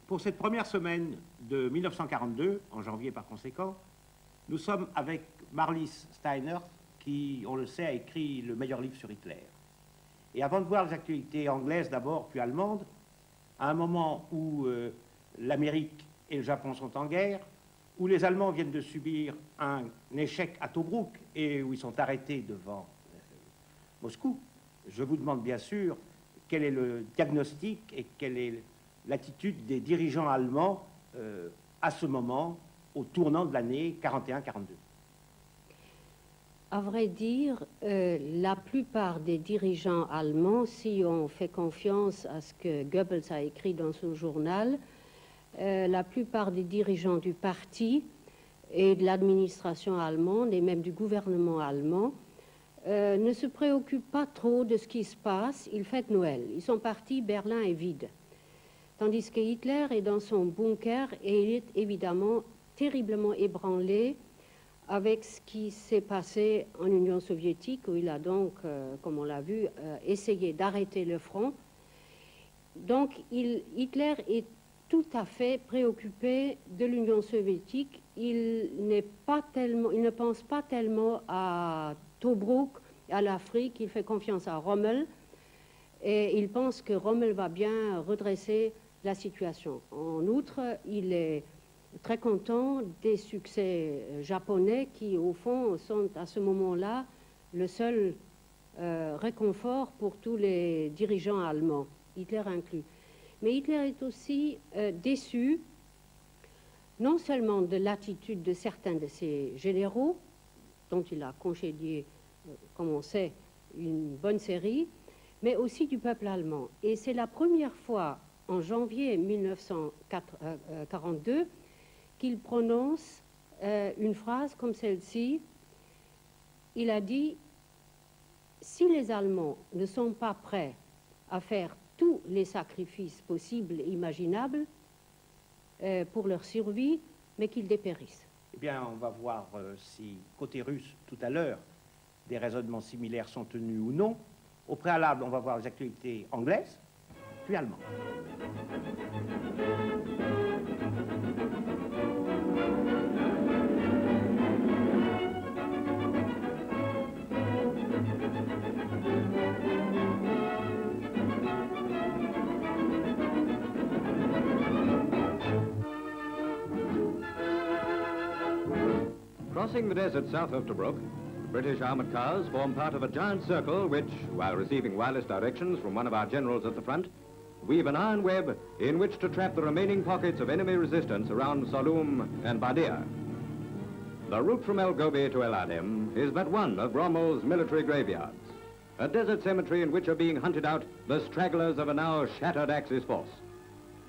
Pour cette première semaine de 1942, en janvier par conséquent, nous sommes avec Marlis Steiner, qui, on le sait, a écrit le meilleur livre sur Hitler. Et avant de voir les actualités anglaises d'abord, puis allemandes, à un moment où l'Amérique et le Japon sont en guerre, où les Allemands viennent de subir un échec à Tobrouk et où ils sont arrêtés devant Moscou, je vous demande bien sûr quel est le diagnostic et quelle est l'attitude des dirigeants allemands à ce moment, au tournant de l'année 41-42. À vrai dire, la plupart des dirigeants allemands, si on fait confiance à ce que Goebbels a écrit dans son journal, la plupart des dirigeants du parti et de l'administration allemande et même du gouvernement allemand ne se préoccupent pas trop de ce qui se passe. Ils fêtent Noël. Ils sont partis, Berlin est vide. Tandis que Hitler est dans son bunker et il est évidemment terriblement ébranlé avec ce qui s'est passé en Union soviétique, où il a donc, comme on l'a vu, essayé d'arrêter le front. Donc Hitler est tout à fait préoccupé de l'Union soviétique. Il ne pense pas tellement à Tobruk, à l'Afrique. Il fait confiance à Rommel et il pense que Rommel va bien redresser la situation. En outre, il est très content des succès japonais qui, au fond, sont à ce moment-là le seul réconfort pour tous les dirigeants allemands, Hitler inclus. Mais Hitler est aussi déçu, non seulement de l'attitude de certains de ses généraux, dont il a congédié, comme on sait, une bonne série, mais aussi du peuple allemand. Et c'est la première fois, en janvier 1942, qu'il prononce une phrase comme celle-ci. Il a dit « Si les Allemands ne sont pas prêts à faire tous les sacrifices possibles et imaginables pour leur survie, mais qu'ils dépérissent. » Eh bien, on va voir si, côté russe, tout à l'heure, des raisonnements similaires sont tenus ou non. Au préalable, on va voir les actualités anglaises, puis allemandes. Crossing the desert south of Tobruk, British armored cars form part of a giant circle which, while receiving wireless directions from one of our generals at the front, weave an iron web in which to trap the remaining pockets of enemy resistance around Saloum and Badia. The route from El Gobi to El Adem is but one of Rommel's military graveyards, a desert cemetery in which are being hunted out the stragglers of a now shattered Axis force.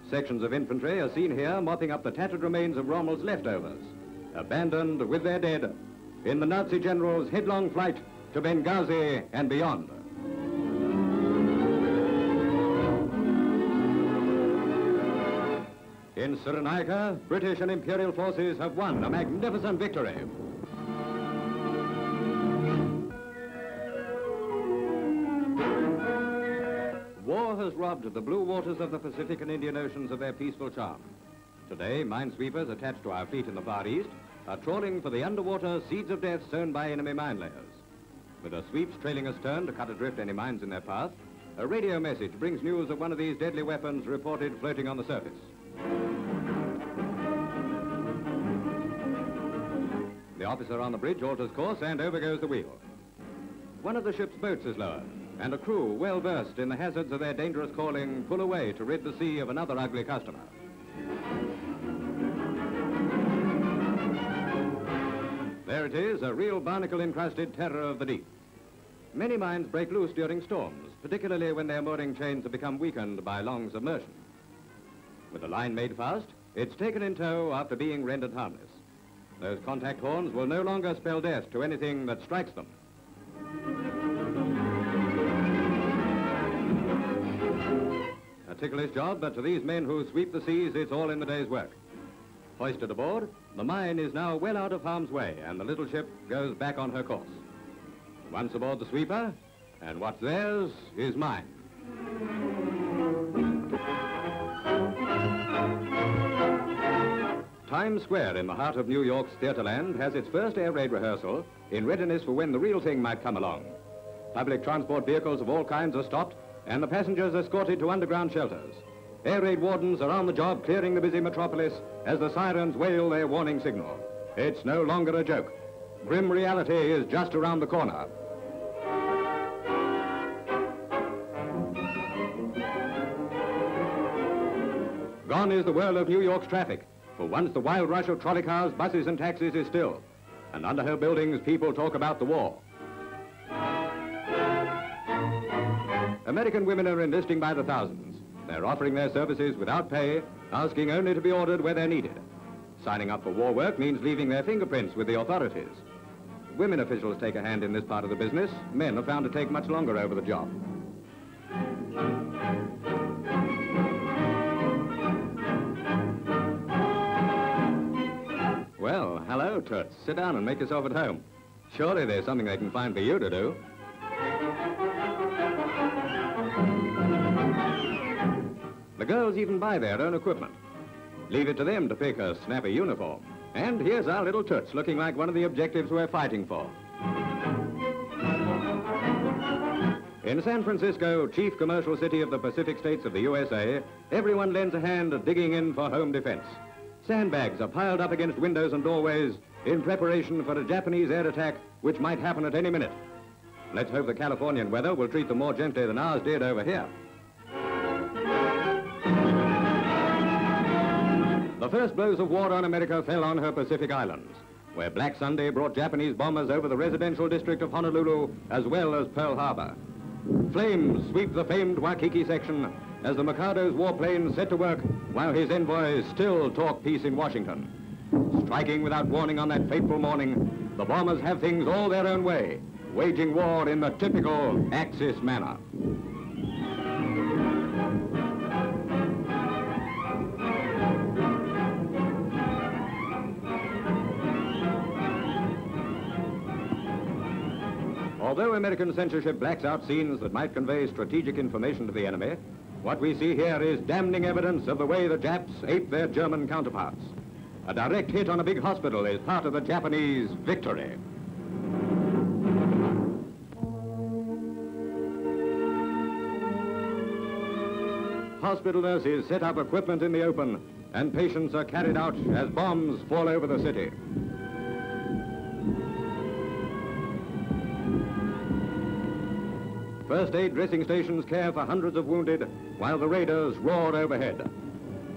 Sections of infantry are seen here mopping up the tattered remains of Rommel's leftovers, abandoned with their dead in the Nazi general's headlong flight to Benghazi and beyond. In Cyrenaica, British and Imperial forces have won a magnificent victory. War has robbed the blue waters of the Pacific and Indian Oceans of their peaceful charm. Today, minesweepers attached to our fleet in the Far East are trawling for the underwater seeds of death sown by enemy mine layers. With their sweeps trailing astern to cut adrift any mines in their path, a radio message brings news of one of these deadly weapons reported floating on the surface. The officer on the bridge alters course and over goes the wheel. One of the ship's boats is lowered, and a crew well versed in the hazards of their dangerous calling pull away to rid the sea of another ugly customer. There it is, a real barnacle-encrusted terror of the deep. Many mines break loose during storms, particularly when their mooring chains have become weakened by long submersion. With the line made fast, it's taken in tow after being rendered harmless. Those contact horns will no longer spell death to anything that strikes them. A ticklish job, but to these men who sweep the seas, it's all in the day's work. Hoisted aboard, the mine is now well out of harm's way, and the little ship goes back on her course. Once aboard the sweeper, and what's theirs is mine. Times Square in the heart of New York's Theaterland has its first air raid rehearsal in readiness for when the real thing might come along. Public transport vehicles of all kinds are stopped and the passengers escorted to underground shelters. Air raid wardens are on the job clearing the busy metropolis as the sirens wail their warning signal. It's no longer a joke. Grim reality is just around the corner. Gone is the whirl of New York's traffic. For once, the wild rush of trolley cars, buses, and taxis is still. And under her buildings, people talk about the war. American women are enlisting by the thousands. They're offering their services without pay, asking only to be ordered where they're needed. Signing up for war work means leaving their fingerprints with the authorities. Women officials take a hand in this part of the business. Men are found to take much longer over the job. Well, hello, Toots. Sit down and make yourself at home. Surely there's something they can find for you to do. The girls even buy their own equipment. Leave it to them to pick a snappy uniform. And here's our little Toots looking like one of the objectives we're fighting for. In San Francisco, chief commercial city of the Pacific states of the USA, everyone lends a hand at digging in for home defense. Sandbags are piled up against windows and doorways in preparation for a Japanese air attack which might happen at any minute. Let's hope the Californian weather will treat them more gently than ours did over here. The first blows of war on America fell on her Pacific Islands, where Black Sunday brought Japanese bombers over the residential district of Honolulu as well as Pearl Harbor. Flames sweep the famed Waikiki section as the Mikado's warplanes set to work while his envoys still talk peace in Washington. Striking without warning on that fateful morning, the bombers have things all their own way, waging war in the typical Axis manner. Although American censorship blacks out scenes that might convey strategic information to the enemy, what we see here is damning evidence of the way the Japs ape their German counterparts. A direct hit on a big hospital is part of the Japanese victory. Hospital nurses set up equipment in the open, and patients are carried out as bombs fall over the city. First aid dressing stations care for hundreds of wounded while the raiders roar overhead.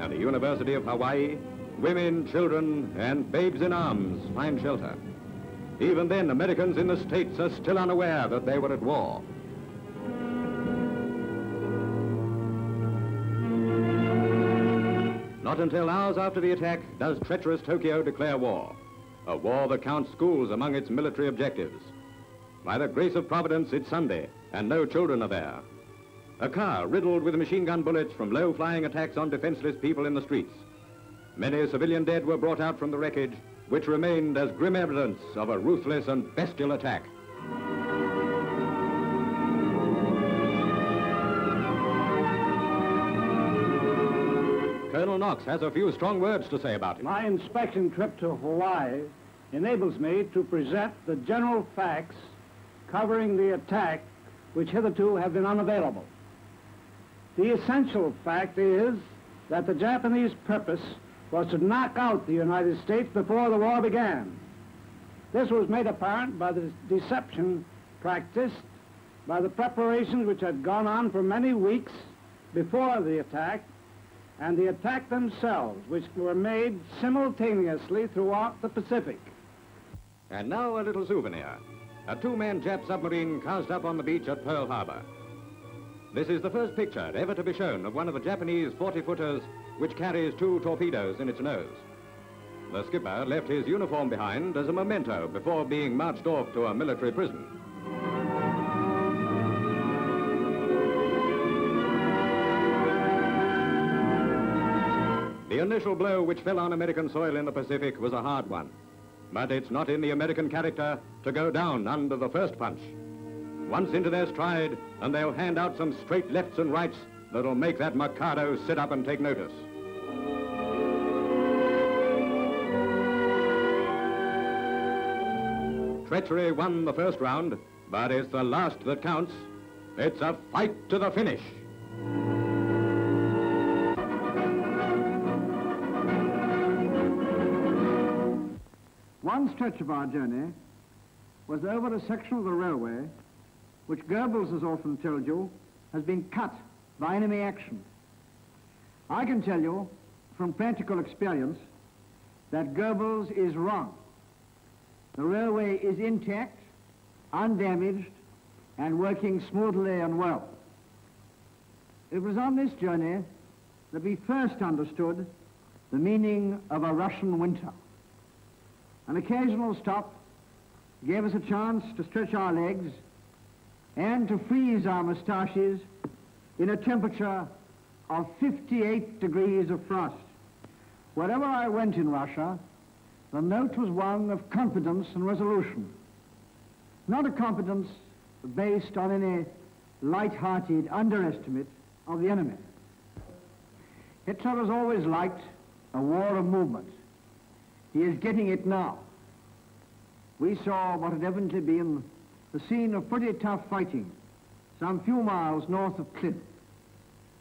At the University of Hawaii, women, children, and babes in arms find shelter. Even then, Americans in the States are still unaware that they were at war. Not until hours after the attack does treacherous Tokyo declare war, a war that counts schools among its military objectives. By the grace of Providence, it's Sunday, and no children are there. A car riddled with machine gun bullets from low-flying attacks on defenseless people in the streets. Many civilian dead were brought out from the wreckage, which remained as grim evidence of a ruthless and bestial attack. Colonel Knox has a few strong words to say about it. My inspection trip to Hawaii enables me to present the general facts covering the attack which hitherto have been unavailable. The essential fact is that the Japanese purpose was to knock out the United States before the war began. This was made apparent by the deception practiced, by the preparations which had gone on for many weeks before the attack, and the attack themselves, which were made simultaneously throughout the Pacific. And now a little souvenir. A two-man Jap submarine cast up on the beach at Pearl Harbor. This is the first picture ever to be shown of one of the Japanese 40-footers which carries 2 torpedoes in its nose. The skipper left his uniform behind as a memento before being marched off to a military prison. The initial blow which fell on American soil in the Pacific was a hard one. But it's not in the American character to go down under the first punch. Once into their stride, and they'll hand out some straight lefts and rights that'll make that Mikado sit up and take notice. Treachery won the first round, but it's the last that counts. It's a fight to the finish. One stretch of our journey was over a section of the railway which Goebbels has often told you has been cut by enemy action. I can tell you from practical experience that Goebbels is wrong. The railway is intact, undamaged, and working smoothly and well. It was on this journey that we first understood the meaning of a Russian winter. An occasional stop gave us a chance to stretch our legs and to freeze our moustaches in a temperature of 58 degrees of frost. Wherever I went in Russia, the note was one of confidence and resolution, not a confidence based on any light-hearted underestimate of the enemy. Hitler has always liked a war of movement. He is getting it now. We saw what had evidently been the scene of pretty tough fighting some few miles north of Klin.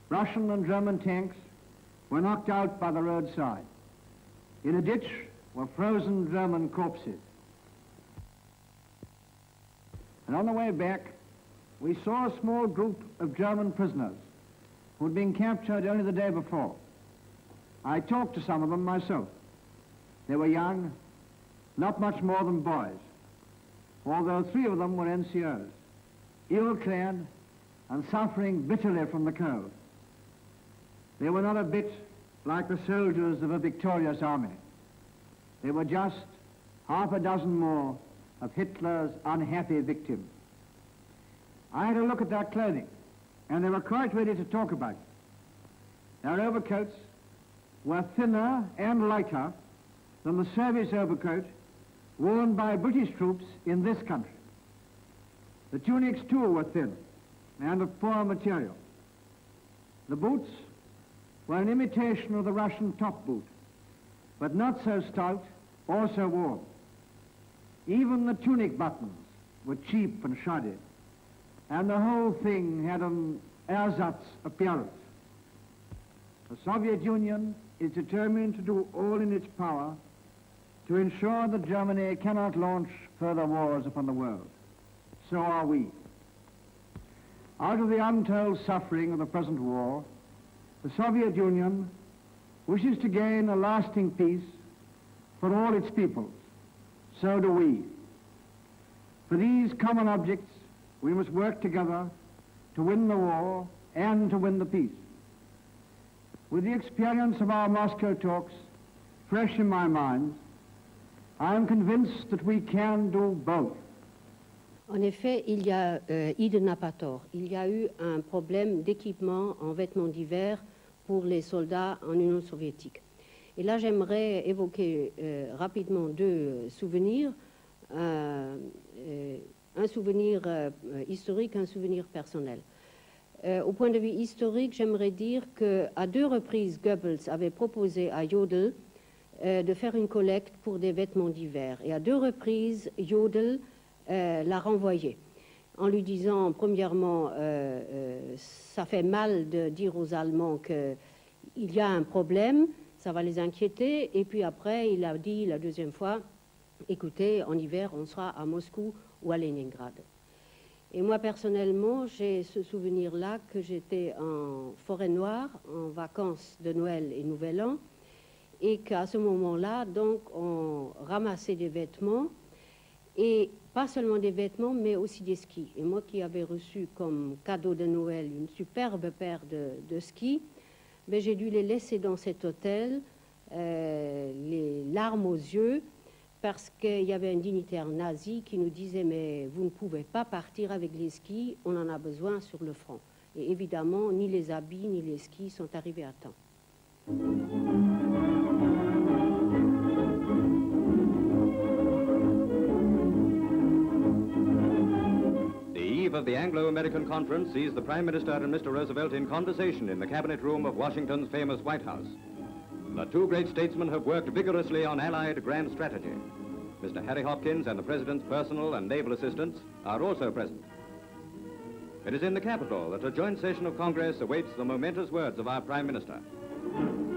Russian and German tanks were knocked out by the roadside. In a ditch were frozen German corpses. And on the way back, we saw a small group of German prisoners who had been captured only the day before. I talked to some of them myself. They were young, not much more than boys, although 3 of them were NCOs, ill-clad and suffering bitterly from the cold. They were not a bit like the soldiers of a victorious army. They were just half a dozen more of Hitler's unhappy victims. I had a look at their clothing, and they were quite ready to talk about it. Their overcoats were thinner and lighter than the service overcoat worn by British troops in this country. The tunics, too, were thin and of poor material. The boots were an imitation of the Russian top boot, but not so stout or so warm. Even the tunic buttons were cheap and shoddy, and the whole thing had an ersatz appearance. The Soviet Union is determined to do all in its power to ensure that Germany cannot launch further wars upon the world. So are we. Out of the untold suffering of the present war, the Soviet Union wishes to gain a lasting peace for all its peoples. So do we. For these common objects, we must work together to win the war and to win the peace. With the experience of our Moscow talks fresh in my mind, I am convinced that we can do both. En effet, Ide n'a pas tort. Il y a eu un problème d'équipement en vêtements d'hiver pour les soldats en Union soviétique. Et là, j'aimerais évoquer rapidement 2 souvenirs. Un souvenir historique, un souvenir personnel. Au point de vue historique, j'aimerais dire qu'à 2 reprises, Goebbels avait proposé à Jodl de faire une collecte pour des vêtements d'hiver. Et à 2 reprises, Jodl l'a renvoyé, en lui disant, premièrement, ça fait mal de dire aux Allemands qu'il y a un problème, ça va les inquiéter, et puis après, il a dit la 2e fois, écoutez, en hiver, on sera à Moscou ou à Leningrad. Et moi, personnellement, j'ai ce souvenir-là que j'étais en forêt noire, en vacances de Noël et Nouvel An, et qu'à ce moment-là, donc, on ramassait des vêtements, et pas seulement des vêtements, mais aussi des skis. Et moi qui avais reçu comme cadeau de Noël une superbe paire de skis, ben, j'ai dû les laisser dans cet hôtel, les larmes aux yeux, parce qu'il y avait un dignitaire nazi qui nous disait « mais vous ne pouvez pas partir avec les skis, on en a besoin sur le front ». Et évidemment, ni les habits ni les skis sont arrivés à temps. Of the Anglo-American Conference sees the Prime Minister and Mr. Roosevelt in conversation in the cabinet room of Washington's famous White House. The 2 great statesmen have worked vigorously on Allied grand strategy. Mr. Harry Hopkins and the President's personal and naval assistants are also present. It is in the Capitol that a joint session of Congress awaits the momentous words of our Prime Minister.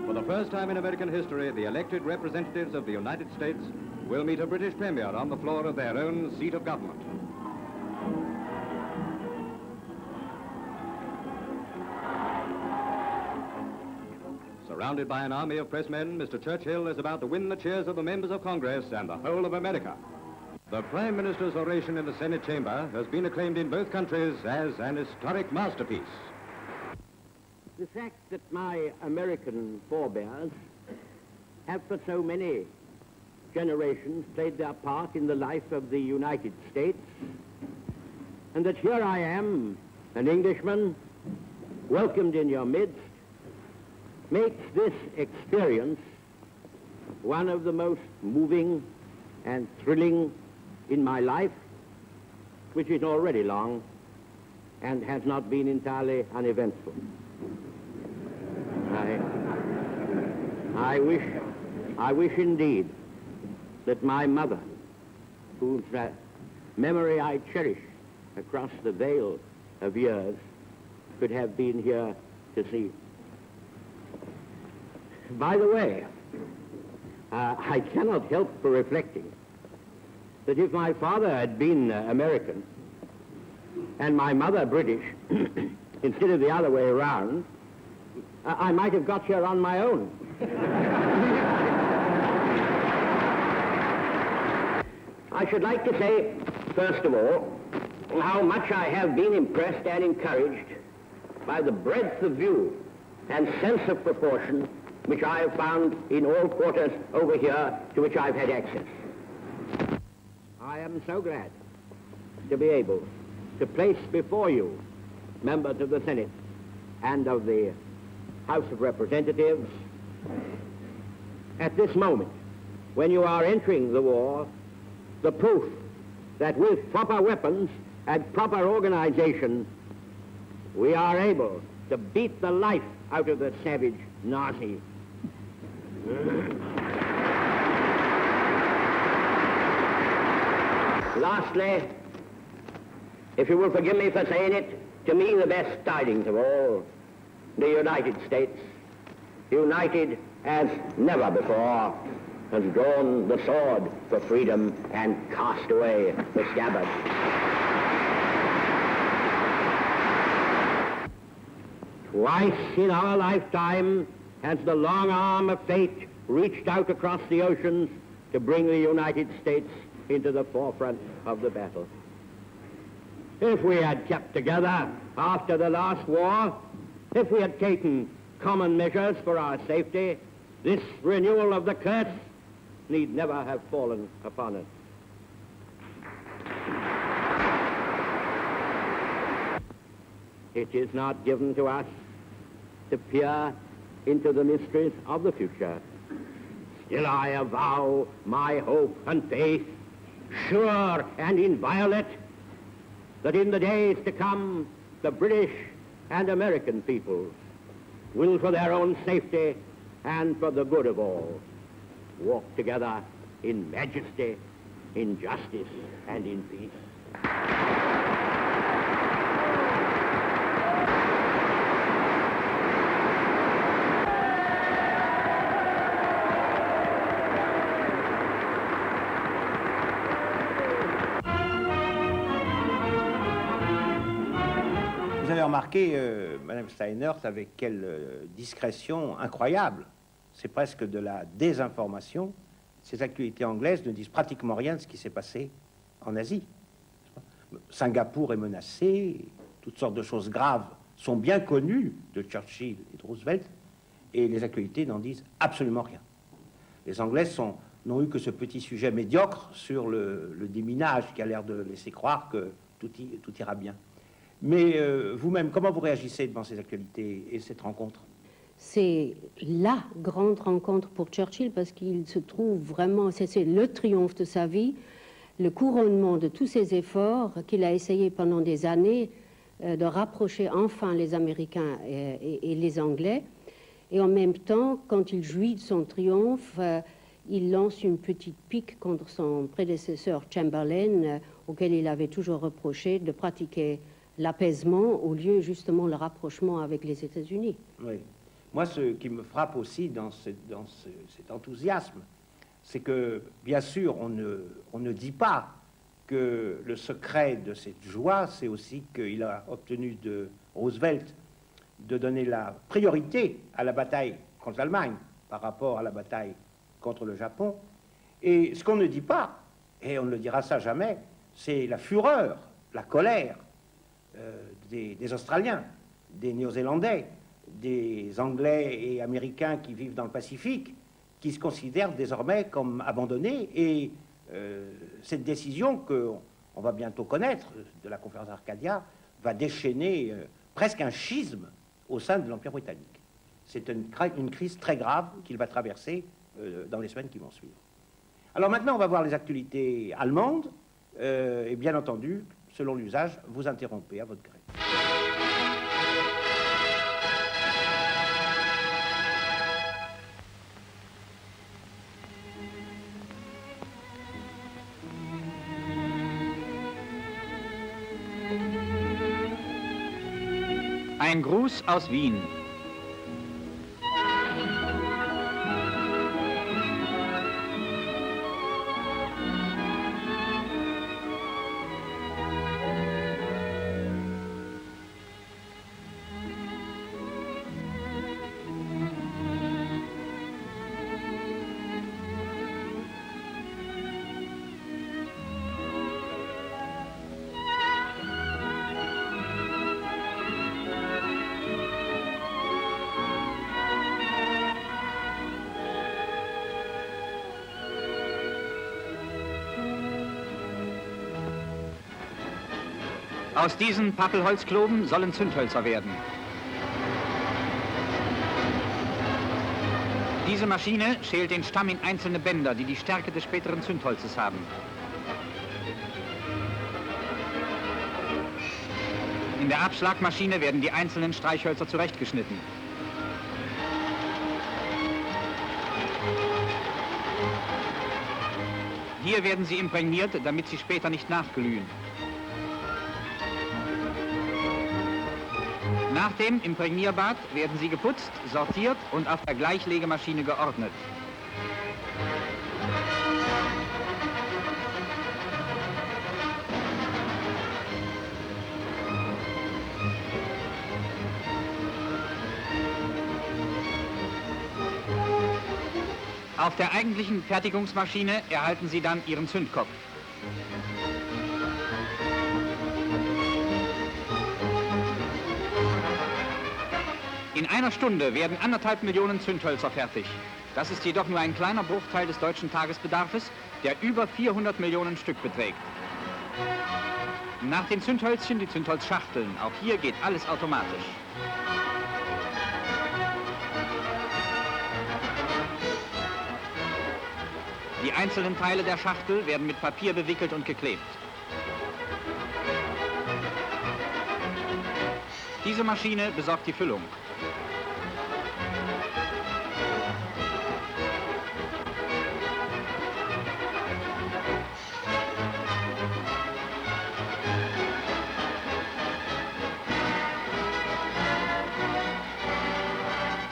For the first time in American history, the elected representatives of the United States will meet a British Premier on the floor of their own seat of government. Surrounded by an army of pressmen, Mr. Churchill is about to win the cheers of the members of Congress and the whole of America. The Prime Minister's oration in the Senate chamber has been acclaimed in both countries as an historic masterpiece. The fact that my American forebears have for so many generations played their part in the life of the United States, and that here I am, an Englishman, welcomed in your midst, makes this experience one of the most moving and thrilling in my life, which is already long and has not been entirely uneventful. I wish indeed that my mother, whose memory I cherish across the veil of years, could have been here to see. By the way, I cannot help for reflecting that if my father had been American and my mother British, instead of the other way around, I might have got here on my own. I should like to say, first of all, how much I have been impressed and encouraged by the breadth of view and sense of proportion which I have found in all quarters over here to which I've had access. I am so glad to be able to place before you, members of the Senate and of the House of Representatives, at this moment, when you are entering the war, the proof that with proper weapons and proper organization, we are able to beat the life out of the savage Nazi. Lastly, if you will forgive me for saying it, to me the best tidings of all, the United States, united as never before, has drawn the sword for freedom and cast away the scabbard. Twice in our lifetime has the long arm of fate reached out across the oceans to bring the United States into the forefront of the battle. If we had kept together after the last war, if we had taken common measures for our safety, this renewal of the curse need never have fallen upon us. It is not given to us to peer into the mysteries of the future. Still I avow my hope and faith, sure and inviolate, that in the days to come, the British and American peoples will, for their own safety and for the good of all, walk together in majesty, in justice, and in peace. Vous avez remarqué, Madame Steinert, avec quelle discrétion incroyable, c'est presque de la désinformation. Ces actualités anglaises ne disent pratiquement rien de ce qui s'est passé en Asie. Singapour est menacé, toutes sortes de choses graves sont bien connues de Churchill et de Roosevelt, et les actualités n'en disent absolument rien. Les Anglais n'ont eu que ce petit sujet médiocre sur le déminage qui a l'air de laisser croire que tout ira bien. Mais vous-même, comment vous réagissez devant ces actualités et cette rencontre? C'est la grande rencontre pour Churchill parce qu'il se trouve vraiment, c'est le triomphe de sa vie, le couronnement de tous ses efforts qu'il a essayé pendant des années de rapprocher enfin les Américains et les Anglais. Et en même temps, quand il jouit de son triomphe, il lance une petite pique contre son prédécesseur Chamberlain, auquel il avait toujours reproché de pratiquer l'apaisement au lieu justement le rapprochement avec les États-Unis. Oui. Moi, ce qui me frappe aussi dans cet enthousiasme, c'est que, bien sûr, on ne dit pas que le secret de cette joie, c'est aussi qu'il a obtenu de Roosevelt de donner la priorité à la bataille contre l'Allemagne par rapport à la bataille contre le Japon. Et ce qu'on ne dit pas, et on ne le dira ça jamais, c'est la fureur, la colère des Australiens, des Néo-Zélandais, des Anglais et Américains qui vivent dans le Pacifique, qui se considèrent désormais comme abandonnés. Et cette décision qu'on va bientôt connaître de la conférence d'Arcadia va déchaîner presque un schisme au sein de l'Empire britannique. C'est une crise très grave qu'il va traverser dans les semaines qui vont suivre. Alors maintenant, on va voir les actualités allemandes, et bien entendu, selon l'usage, vous interrompez à votre gré. Ein Gruß aus Wien. Aus diesen Pappelholzkloben sollen Zündhölzer werden. Diese Maschine schält den Stamm in einzelne Bänder, die die Stärke des späteren Zündholzes haben. In der Abschlagmaschine werden die einzelnen Streichhölzer zurechtgeschnitten. Hier werden sie imprägniert, damit sie später nicht nachglühen. Nach dem Imprägnierbad werden sie geputzt, sortiert und auf der Gleichlegemaschine geordnet. Auf der eigentlichen Fertigungsmaschine erhalten sie dann ihren Zündkopf. In einer Stunde werden 1,5 Millionen Zündhölzer fertig. Das ist jedoch nur ein kleiner Bruchteil des deutschen Tagesbedarfes, der über 400 Millionen Stück beträgt. Nach den Zündhölzchen die Zündholzschachteln. Auch hier geht alles automatisch. Die einzelnen Teile der Schachtel werden mit Papier bewickelt und geklebt. Diese Maschine besorgt die Füllung.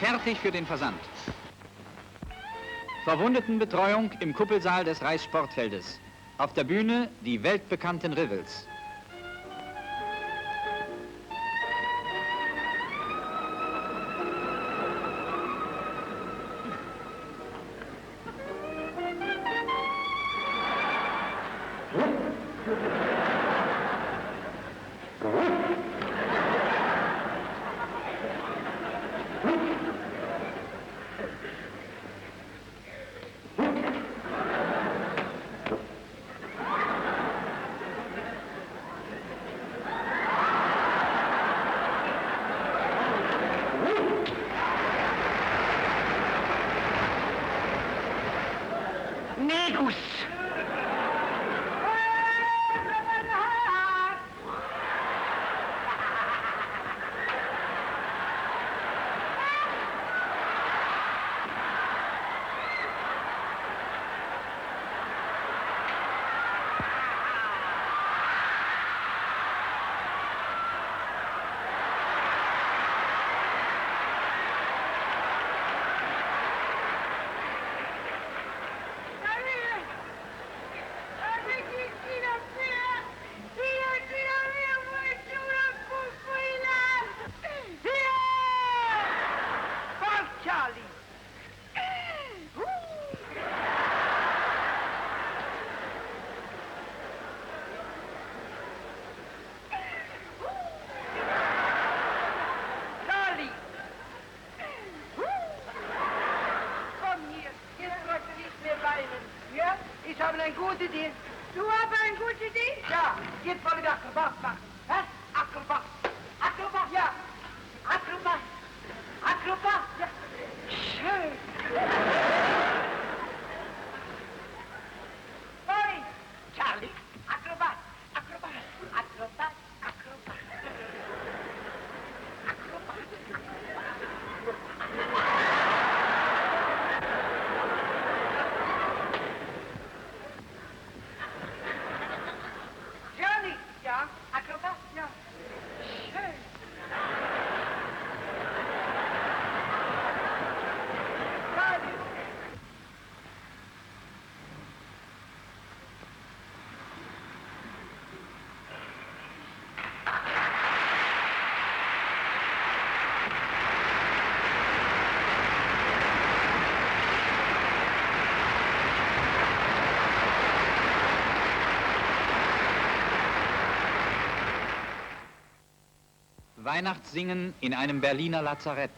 Fertig für den Versand. Verwundetenbetreuung im Kuppelsaal des Reichssportfeldes. Auf der Bühne die weltbekannten Rivals. Negus! Ich habe eine gute Idee. Du hast eine gute Idee? Ja, jetzt wollen wir Akrobat machen. Was? Akrobat. Akrobat? Ja. Akrobat. Akrobat? Ja. Schön. Sorry. Charlie. Akrobat. Akrobat. Akrobat. Akrobat. Akrobat. Johnny. Ja. Akrobat. Ja. Schön. Charlie. Weihnachtssingen in einem Berliner Lazarett.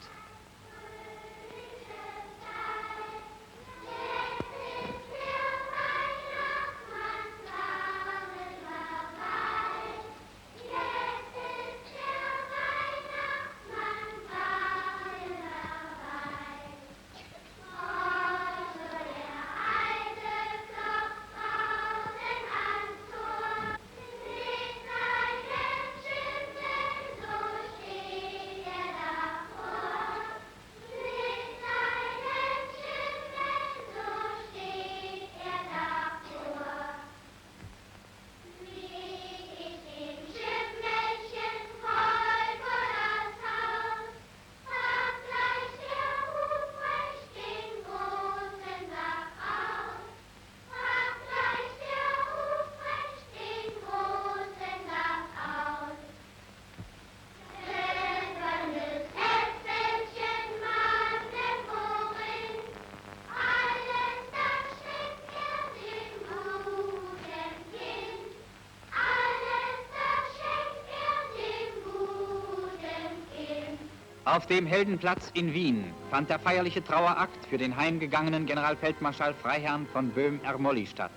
Auf dem Heldenplatz in Wien fand der feierliche Trauerakt für den heimgegangenen Generalfeldmarschall Freiherrn von Böhm-Ermolli statt.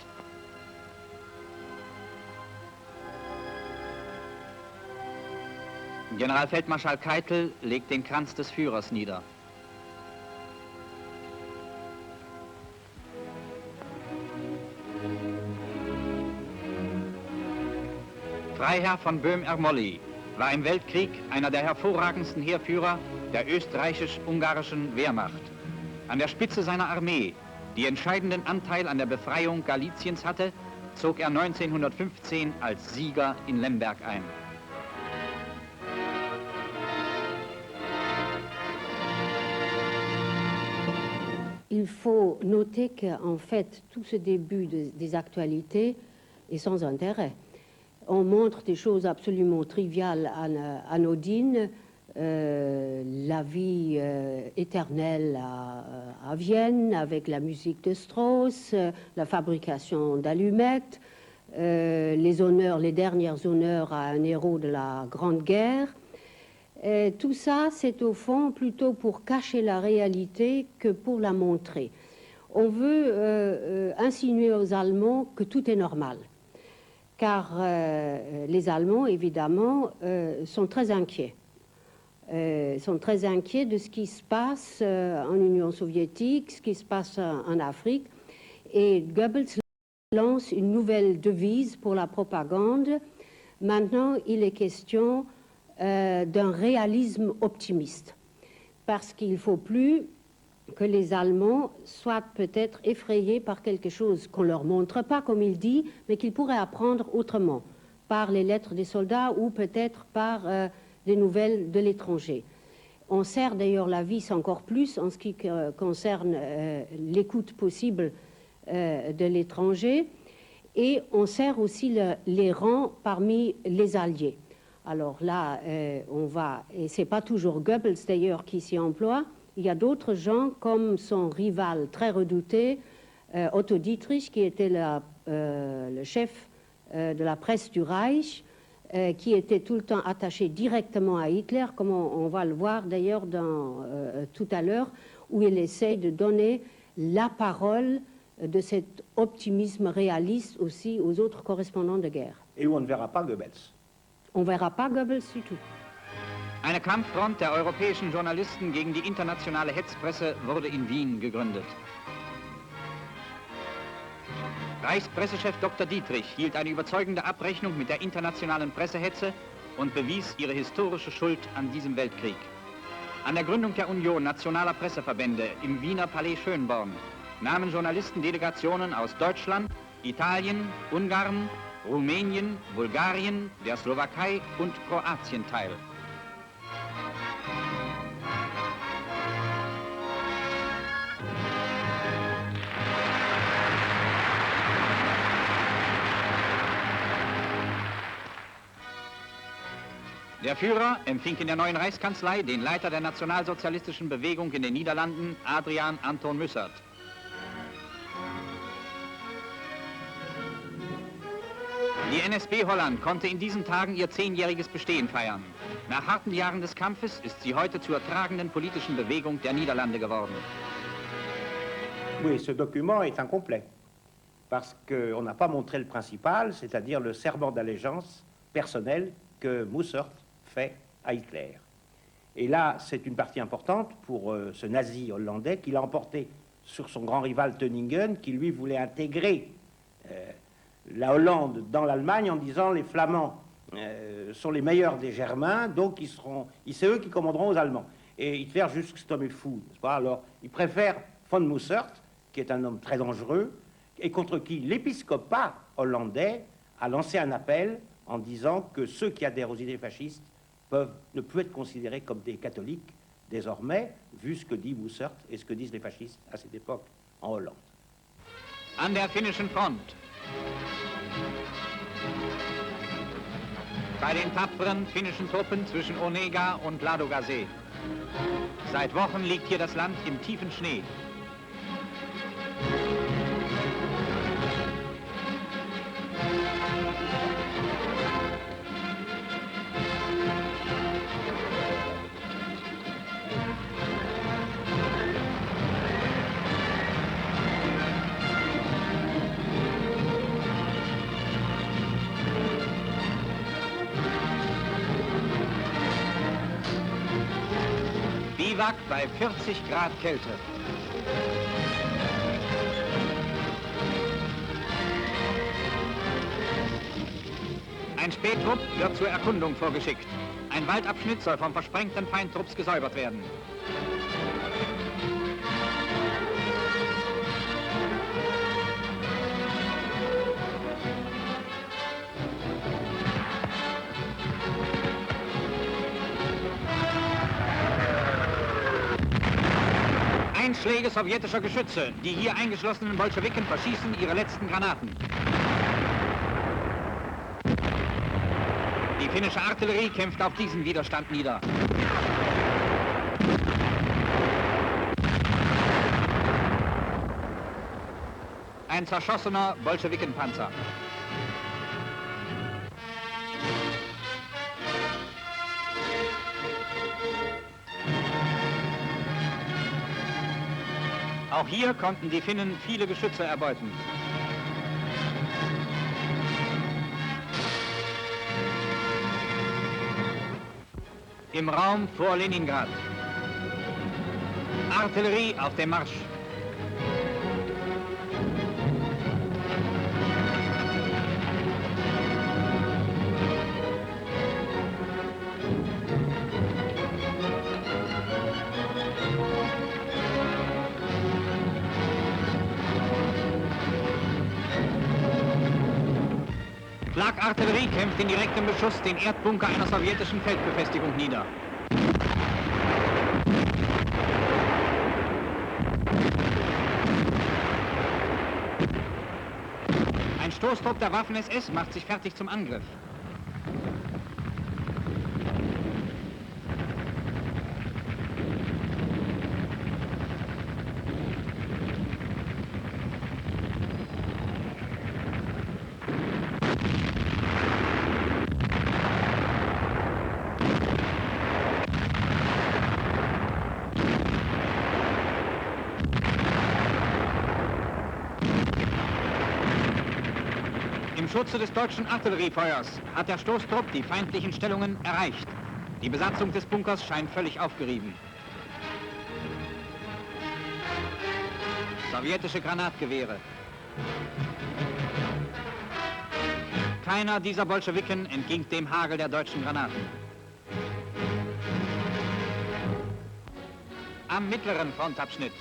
Generalfeldmarschall Keitel legt den Kranz des Führers nieder. Freiherr von Böhm-Ermolli war im Weltkrieg einer der hervorragendsten Heerführer der österreichisch-ungarischen Wehrmacht. An der Spitze seiner Armee, die entscheidenden Anteil an der Befreiung Galiciens hatte, zog er 1915 als Sieger in Lemberg ein. Il faut noter qu'en fait, tout ce début des actualités est sans intérêt. On montre des choses absolument triviales, anodines, la vie éternelle à Vienne avec la musique de Strauss, la fabrication d'allumettes, les honneurs, les derniers honneurs à un héros de la Grande Guerre. Tout ça, c'est au fond plutôt pour cacher la réalité que pour la montrer. On veut insinuer aux Allemands que tout est normal. Car les Allemands, évidemment, sont très inquiets. Sont très inquiets de ce qui se passe en Union soviétique, ce qui se passe en Afrique. Et Goebbels lance une nouvelle devise pour la propagande. Maintenant, il est question d'un réalisme optimiste. Parce qu'il ne faut plus que les Allemands soient peut-être effrayés par quelque chose qu'on ne leur montre pas, comme il dit, mais qu'ils pourraient apprendre autrement, par les lettres des soldats ou peut-être par des nouvelles de l'étranger. On sert d'ailleurs la vis encore plus en ce qui concerne l'écoute possible de l'étranger, et on sert aussi les rangs parmi les alliés. Alors là, on va, et c'est pas toujours Goebbels d'ailleurs qui s'y emploie, il y a d'autres gens comme son rival très redouté, Otto Dietrich, qui était le chef de la presse du Reich, qui était tout le temps attaché directement à Hitler, comme on va le voir d'ailleurs tout à l'heure, où il essaye de donner la parole de cet optimisme réaliste aussi aux autres correspondants de guerre. Et où on ne verra pas Goebbels. On ne verra pas Goebbels du tout. Eine Kampffront der europäischen Journalisten gegen die internationale Hetzpresse wurde in Wien gegründet. Reichspressechef Dr. Dietrich hielt eine überzeugende Abrechnung mit der internationalen Pressehetze und bewies ihre historische Schuld an diesem Weltkrieg. An der Gründung der Union nationaler Presseverbände im Wiener Palais Schönborn nahmen Journalistendelegationen aus Deutschland, Italien, Ungarn, Rumänien, Bulgarien, der Slowakei und Kroatien teil. Der Führer empfing in der neuen Reichskanzlei den Leiter der nationalsozialistischen Bewegung in den Niederlanden, Adrian Anton Mussert. Die NSB Holland konnte in diesen Tagen ihr 10-jähriges Bestehen feiern. Nach harten Jahren des Kampfes ist sie heute zur tragenden politischen Bewegung der Niederlande geworden. Oui, ce document est incomplet, parce qu'on n'a pas montré le principal, c'est-à-dire le serment d'allégeance personnel que Mussert fait à Hitler. Et là, c'est une partie importante pour ce nazi hollandais qu'il a emporté sur son grand rival Teuningen, qui lui voulait intégrer la Hollande dans l'Allemagne en disant les Flamands sont les meilleurs des Germains, donc c'est eux qui commanderont aux Allemands. Et Hitler, juste que cet homme est fou, n'est-ce pas? Alors, il préfère von Mussert, qui est un homme très dangereux, et contre qui l'épiscopat hollandais a lancé un appel en disant que ceux qui adhèrent aux idées fascistes ne peuvent être considérés comme des catholiques désormais, vu ce que dit Mussert et ce que disent les fascistes à cette époque en Hollande. An der finnischen Front. Bei den tapferen finnischen Truppen zwischen Onega und Ladogasee. Seit Wochen liegt hier das Land im tiefen Schnee. Biwak bei 40 Grad Kälte. Ein Spähtrupp wird zur Erkundung vorgeschickt. Ein Waldabschnitt soll vom versprengten Feindtrupps gesäubert werden. Einschläge sowjetischer Geschütze. Die hier eingeschlossenen Bolschewiken verschießen ihre letzten Granaten. Die finnische Artillerie kämpft auf diesen Widerstand nieder. Ein zerschossener Bolschewikenpanzer. Auch hier konnten die Finnen viele Geschütze erbeuten. Im Raum vor Leningrad. Artillerie auf dem Marsch. Flakartillerie kämpft in direktem Beschuss den Erdbunker einer sowjetischen Feldbefestigung nieder. Ein Stoßtrupp der Waffen-SS macht sich fertig zum Angriff. Im Schutze des deutschen Artilleriefeuers hat der Stoßtrupp die feindlichen Stellungen erreicht. Die Besatzung des Bunkers scheint völlig aufgerieben. Sowjetische Granatgewehre. Keiner dieser Bolschewiken entging dem Hagel der deutschen Granaten. Am mittleren Frontabschnitt.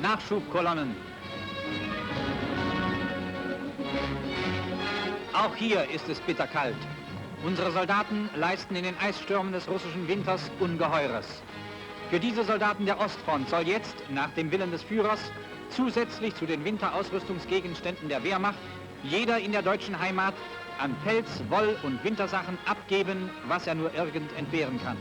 Nachschubkolonnen. Auch hier ist es bitterkalt. Unsere Soldaten leisten in den Eisstürmen des russischen Winters Ungeheures. Für diese Soldaten der Ostfront soll jetzt, nach dem Willen des Führers, zusätzlich zu den Winterausrüstungsgegenständen der Wehrmacht, jeder in der deutschen Heimat an Pelz, Woll und Wintersachen abgeben, was er nur irgend entbehren kann.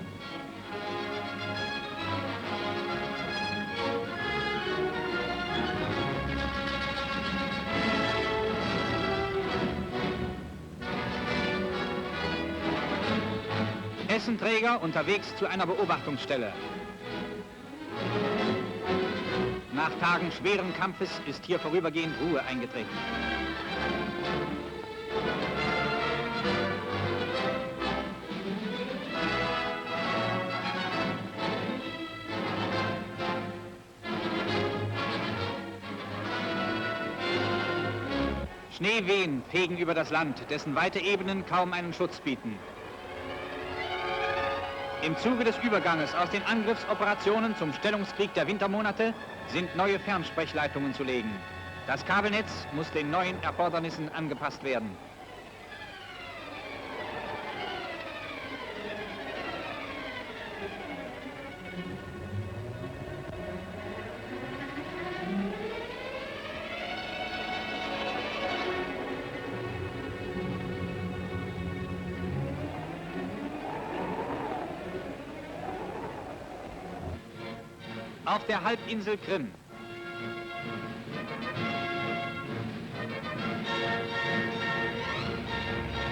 Essenträger unterwegs zu einer Beobachtungsstelle. Nach Tagen schweren Kampfes ist hier vorübergehend Ruhe eingetreten. Schneewehen fegen über das Land, dessen weite Ebenen kaum einen Schutz bieten. Im Zuge des Überganges aus den Angriffsoperationen zum Stellungskrieg der Wintermonate sind neue Fernsprechlaitungen zu legen. Das Kabelnetz muss den neuen Erfordernissen angepasst werden. Auf der Halbinsel Krim.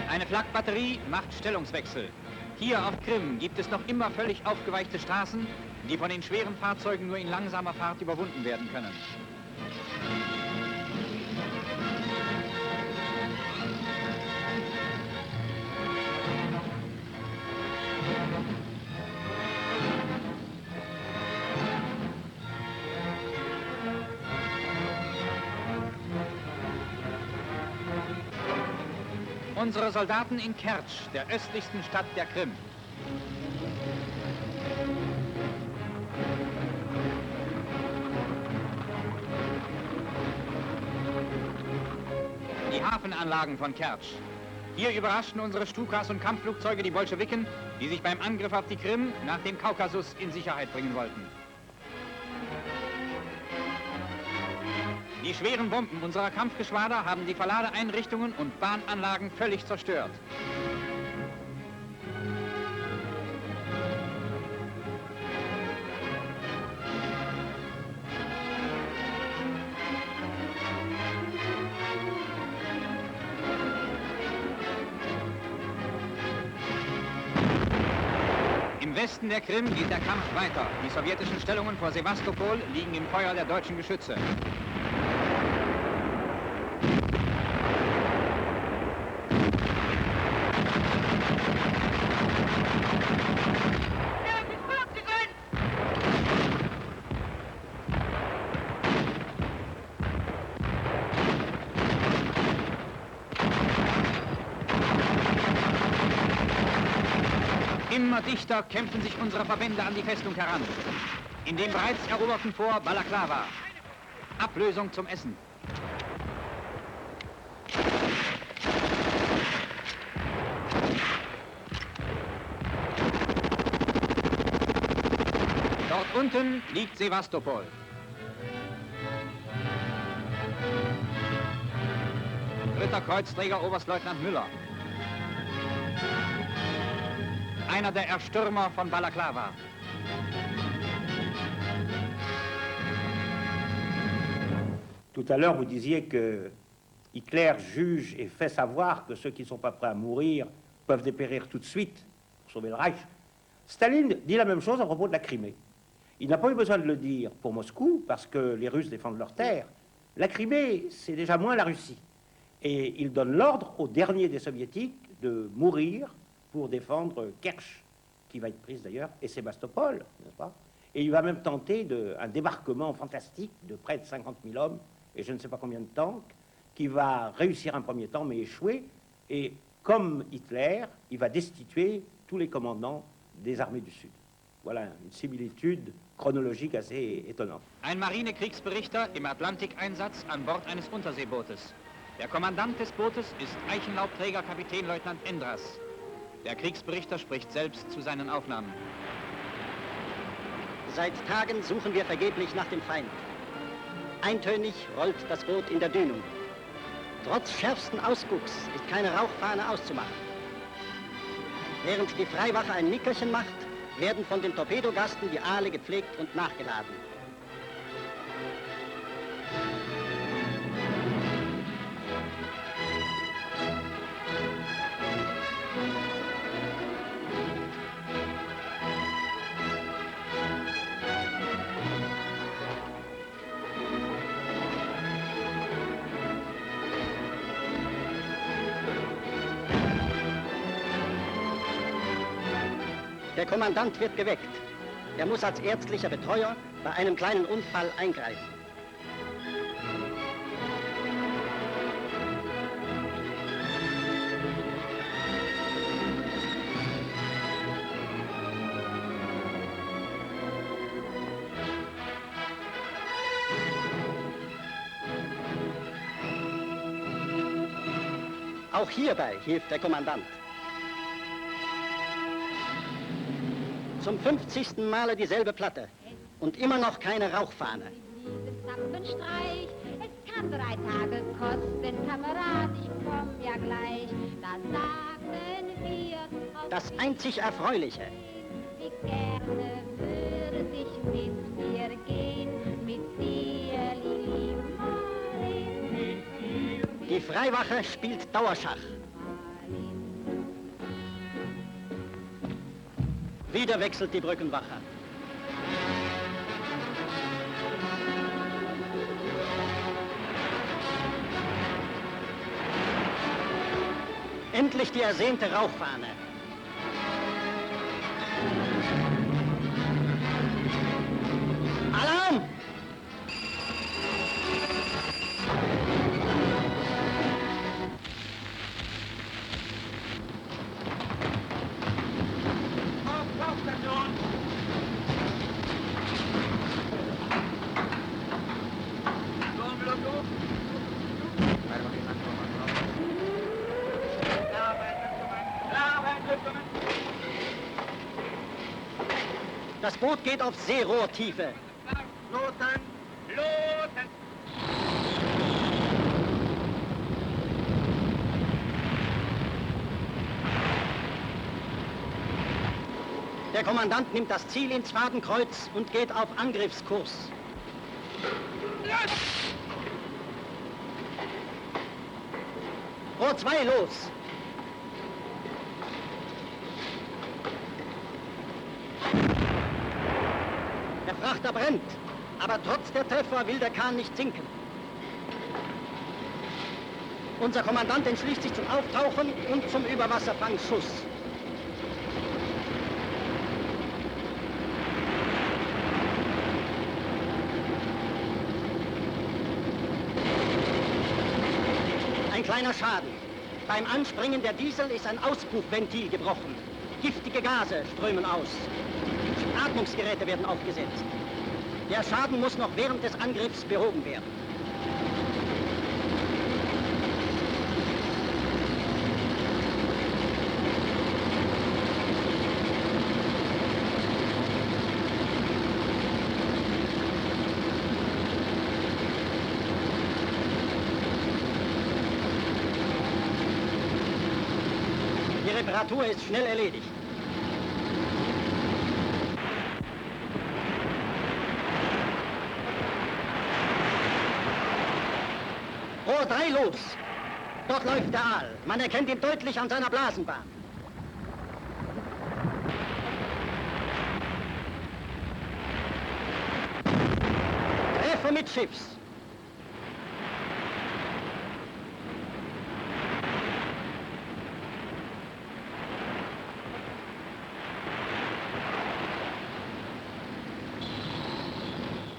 Eine Flakbatterie macht Stellungswechsel. Hier auf Krim gibt es noch immer völlig aufgeweichte Straßen, die von den schweren Fahrzeugen nur in langsamer Fahrt überwunden werden können. Unsere Soldaten in Kertsch, der östlichsten Stadt der Krim. Die Hafenanlagen von Kertsch. Hier überraschten unsere Stukas und Kampfflugzeuge die Bolschewiken, die sich beim Angriff auf die Krim nach dem Kaukasus in Sicherheit bringen wollten. Die schweren Bomben unserer Kampfgeschwader haben die Verladeeinrichtungen und Bahnanlagen völlig zerstört. Im Westen der Krim geht der Kampf weiter. Die sowjetischen Stellungen vor Sewastopol liegen im Feuer der deutschen Geschütze. Immer dichter kämpfen sich unsere Verbände an die Festung heran. In dem bereits eroberten Fort Balaklava. Ablösung zum Essen. Dort unten liegt Sewastopol. Dritter Kreuzträger Oberstleutnant Müller. Einer der Erstürmer von Balaklava. Tout à l'heure, vous disiez que Hitler juge et fait savoir que ceux qui ne sont pas prêts à mourir peuvent dépérir tout de suite pour sauver le Reich. Staline dit la même chose à propos de la Crimée. Il n'a pas eu besoin de le dire pour Moscou, parce que les Russes défendent leur terre. La Crimée, c'est déjà moins la Russie. Et il donne l'ordre au dernier des soviétiques de mourir pour défendre Kerch, qui va être prise d'ailleurs, et Sébastopol, n'est-ce pas? Et il va même tenter un débarquement fantastique de près de 50 000 hommes, et je ne sais pas combien de tanks, qui va réussir un premier temps, mais échouer. Et comme Hitler, il va destituer tous les commandants des armées du Sud. Voilà une similitude chronologique assez étonnante. Ein Marinekriegsberichter im Atlantikeinsatz an Bord eines Unterseebootes. Der Kommandant des Bootes ist Eichenlaubträger Kapitänleutnant Endras. Der Kriegsberichter spricht selbst zu seinen Aufnahmen. Seit Tagen suchen wir vergeblich nach dem Feind. Eintönig rollt das Boot in der Dünung. Trotz schärfsten Ausgucks ist keine Rauchfahne auszumachen. Während die Freiwache ein Nickerchen macht, werden von den Torpedogasten die Aale gepflegt und nachgeladen. Der Kommandant wird geweckt. Er muss als ärztlicher Betreuer bei einem kleinen Unfall eingreifen. Auch hierbei hilft der Kommandant. Zum 50. Male dieselbe Platte und immer noch keine Rauchfahne. Zapfenstreich, es kann 3 Tage kosten, Kamerad, ich komm ja gleich. Da sagten wir, das einzig Erfreuliche. Wie gerne würde ich mit dir gehen, mit dir, Lili. Die Freiwache spielt Dauerschach. Wieder wechselt die Brückenwache. Endlich die ersehnte Rauchfahne. Alarm! Das Boot geht auf Seerohrtiefe. Loten! Loten! Der Kommandant nimmt das Ziel ins Fadenkreuz und geht auf Angriffskurs. Rohr 2, los! Der Frachter brennt, aber trotz der Treffer will der Kahn nicht sinken. Unser Kommandant entschließt sich zum Auftauchen und zum Überwasserfangschuss. Ein kleiner Schaden. Beim Anspringen der Diesel ist ein Auspuffventil gebrochen. Giftige Gase strömen aus. Atmungsgeräte werden aufgesetzt. Der Schaden muss noch während des Angriffs behoben werden. Die Reparatur ist schnell erledigt. Rohr 3, los! Dort läuft der Aal. Man erkennt ihn deutlich an seiner Blasenbahn. amidschiffs.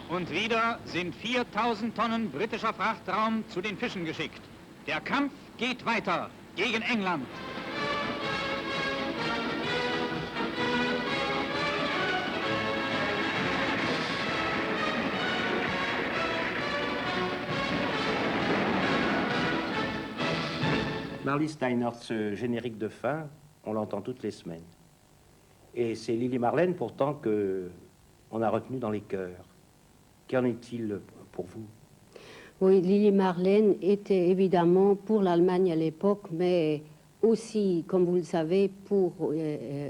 Und wieder sind 4000 Tonnen britischer Frachtraum zu den Fischen geschickt. Der Kampf geht weiter gegen England. Marlys Steinert, ce générique de fin, on l'entend toutes les semaines. Et c'est Lili Marlène pourtant qu'on a retenu dans les cœurs. Qu'en est-il pour vous? Oui, Lili Marlène était évidemment pour l'Allemagne à l'époque, mais aussi, comme vous le savez,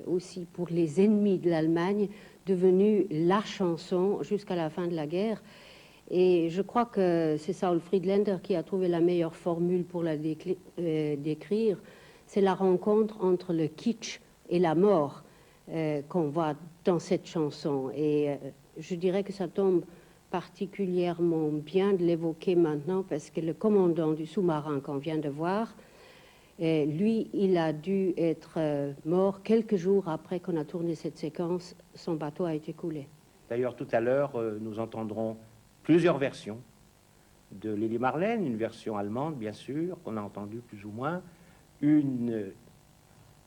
aussi pour les ennemis de l'Allemagne, devenue la chanson jusqu'à la fin de la guerre. Et je crois que c'est Saul Friedländer qui a trouvé la meilleure formule pour la décrire. C'est la rencontre entre le kitsch et la mort qu'on voit dans cette chanson. Et je dirais que ça tombe particulièrement bien de l'évoquer maintenant parce que le commandant du sous-marin qu'on vient de voir, lui, il a dû être mort quelques jours après qu'on a tourné cette séquence. Son bateau a été coulé. D'ailleurs, tout à l'heure, nous entendrons plusieurs versions de Lili Marlène, une version allemande, bien sûr, qu'on a entendue plus ou moins, une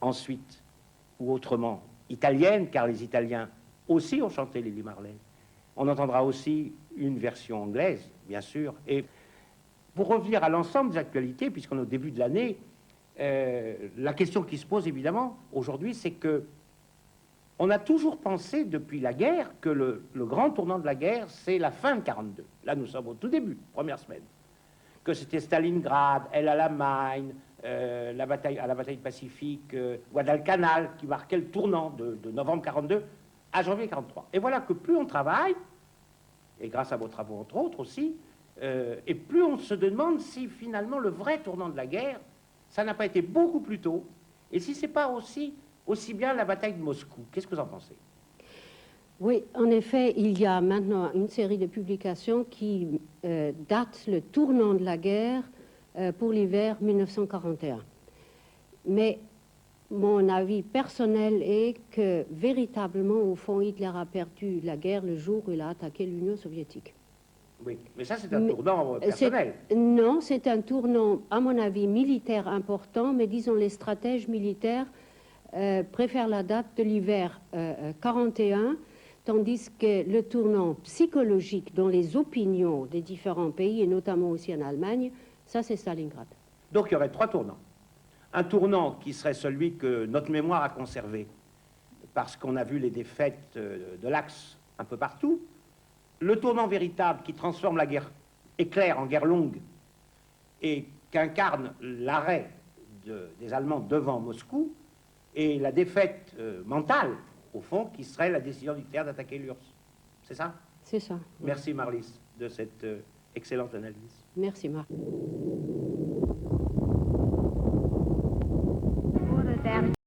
ensuite, ou autrement, italienne, car les Italiens aussi ont chanté Lili Marlène. On entendra aussi une version anglaise, bien sûr. Et pour revenir à l'ensemble des actualités, puisqu'on est au début de l'année, la question qui se pose évidemment aujourd'hui, c'est que on a toujours pensé depuis la guerre que le grand tournant de la guerre, c'est la fin de 42. Là, nous sommes au tout début, première semaine. Que c'était Stalingrad, El Alamein, la bataille de Pacifique, Guadalcanal, qui marquait le tournant de novembre 42 à janvier 43. Et voilà que plus on travaille, et grâce à vos travaux entre autres aussi, et plus on se demande si finalement le vrai tournant de la guerre, ça n'a pas été beaucoup plus tôt, et si c'est pas aussi bien la bataille de Moscou. Qu'est-ce que vous en pensez? Oui, en effet, il y a maintenant une série de publications qui datent le tournant de la guerre pour l'hiver 1941. Mais mon avis personnel est que véritablement, au fond, Hitler a perdu la guerre le jour où il a attaqué l'Union soviétique. Oui, mais ça c'est un tournant personnel. Non, c'est un tournant, à mon avis, militaire important, mais disons les stratèges militaires préfèrent la date de l'hiver 41, tandis que le tournant psychologique dans les opinions des différents pays, et notamment aussi en Allemagne, ça c'est Stalingrad. Donc il y aurait trois tournants. Un tournant qui serait celui que notre mémoire a conservé, parce qu'on a vu les défaites de l'Axe un peu partout. Le tournant véritable qui transforme la guerre éclair en guerre longue et qu'incarne l'arrêt des Allemands devant Moscou, et la défaite mentale, au fond, qui serait la décision d'Hitler d'attaquer l'URSS. C'est ça? C'est ça. Merci Marlys de cette excellente analyse. Merci Marc.